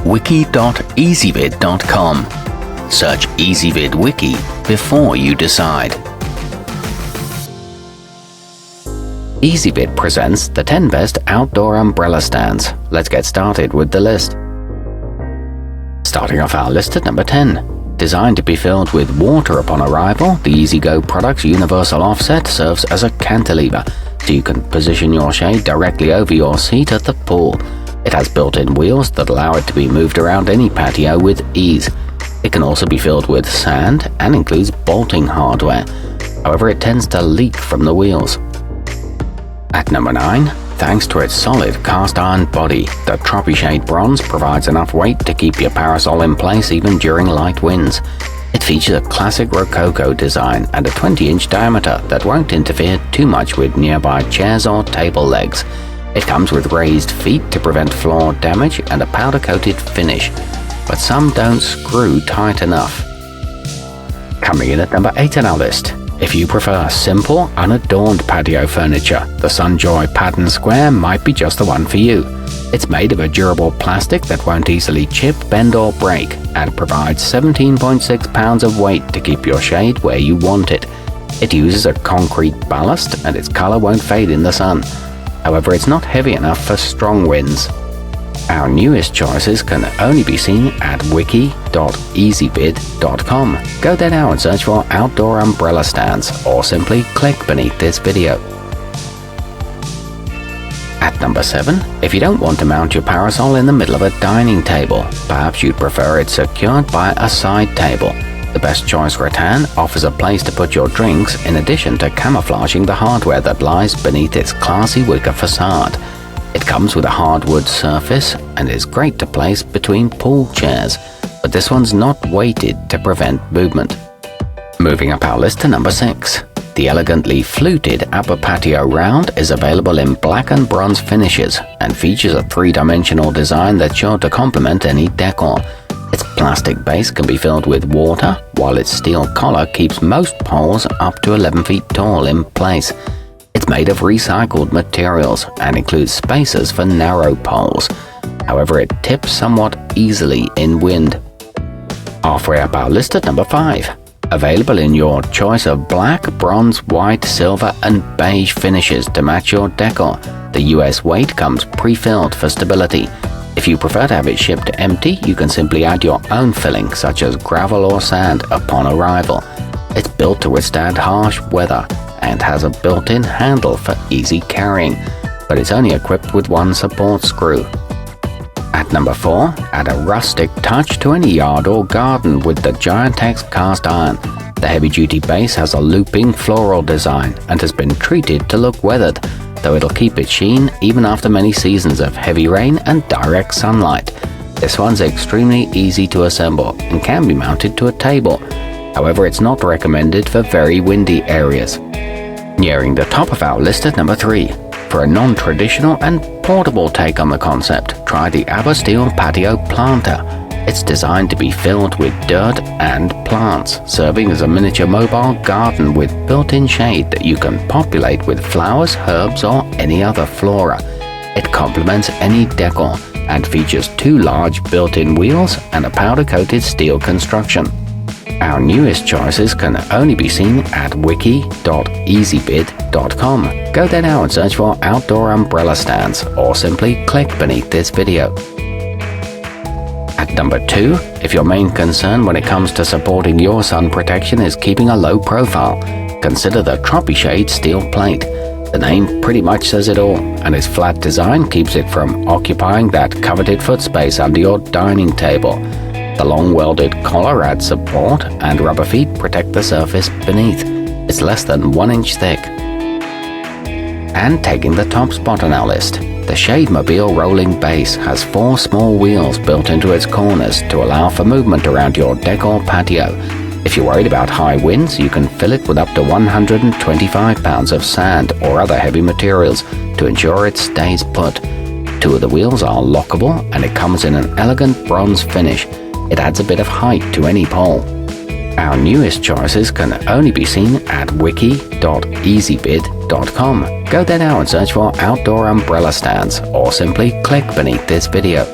wiki.easyvid.com. Search Ezvid Wiki before you decide. Ezvid presents the 10 best outdoor umbrella stands. Let's get started with the list. Starting off our list at number 10. Designed to be filled with water upon arrival, the easygoproducts universal offset serves as a cantilever, so you can position your shade directly over your seat at the pool. It has built-in wheels that allow it to be moved around any patio with ease. It can also be filled with sand and includes bolting hardware. However, it tends to leak from the wheels. At number 9, thanks to its solid cast iron body, the tropishade bronze provides enough weight to keep your parasol in place even during light winds. It features a classic Rococo design and a 20-inch diameter that won't interfere too much with nearby chairs or table legs. It comes with raised feet to prevent floor damage and a powder-coated finish, but some don't screw tight enough. Coming in at number 8 on our list. If you prefer simple, unadorned patio furniture, the Sunjoy Patton Square might be just the one for you. It's made of a durable plastic that won't easily chip, bend or break, and provides 17.6 pounds of weight to keep your shade where you want it. It uses a concrete ballast and its color won't fade in the sun. However, it's not heavy enough for strong winds. Our newest choices can only be seen at wiki.easyvid.com. Go there now and search for outdoor umbrella stands, or simply click beneath this video. At number 7, if you don't want to mount your parasol in the middle of a dining table, perhaps you'd prefer it secured by a side table. The best choice, rattan, offers a place to put your drinks in addition to camouflaging the hardware that lies beneath its classy wicker facade. It comes with a hardwood surface and is great to place between pool chairs, but this one's not weighted to prevent movement. Moving up our list to number 6. The elegantly fluted abba patio round is available in black and bronze finishes and features a 3-dimensional design that's sure to complement any decor. Its plastic base can be filled with water, while its steel collar keeps most poles up to 11 feet tall in place. It's made of recycled materials and includes spacers for narrow poles. However, it tips somewhat easily in wind. Halfway up our list at number 5. Available in your choice of black, bronze, white, silver and beige finishes to match your decor, the US weight comes pre-filled for stability. If you prefer to have it shipped empty, you can simply add your own filling such as gravel or sand upon arrival. It's built to withstand harsh weather and has a built-in handle for easy carrying, but it's only equipped with one support screw. At number 4, add a rustic touch to any yard or garden with the giantex cast iron. The heavy-duty base has a looping floral design and has been treated to look weathered, though it'll keep its sheen even after many seasons of heavy rain and direct sunlight. This one's extremely easy to assemble and can be mounted to a table. However, it's not recommended for very windy areas. Nearing the top of our list at number 3. For a non-traditional and portable take on the concept, try the abba steel patio planter. It's designed to be filled with dirt and plants, serving as a miniature mobile garden with built-in shade that you can populate with flowers, herbs or any other flora. It complements any decor and features 2 large built-in wheels and a powder-coated steel construction. Our newest choices can only be seen at wiki.easyvid.com. Go there now and search for outdoor umbrella stands, or simply click beneath this video. At number 2, if your main concern when it comes to supporting your sun protection is keeping a low profile, consider the tropishade steel plate. The name pretty much says it all, and its flat design keeps it from occupying that coveted foot space under your dining table. The long welded collar adds support and rubber feet protect the surface beneath. It's less than 1 inch thick. And taking the top spot on our list, the shademobile rolling base has 4 small wheels built into its corners to allow for movement around your deck or patio. If you're worried about high winds, you can fill it with up to 125 pounds of sand or other heavy materials to ensure it stays put. 2 of the wheels are lockable and it comes in an elegant bronze finish. It adds a bit of height to any pole. Our newest choices can only be seen at wiki.easyvid.com. Go there now and search for outdoor umbrella stands, or simply click beneath this video.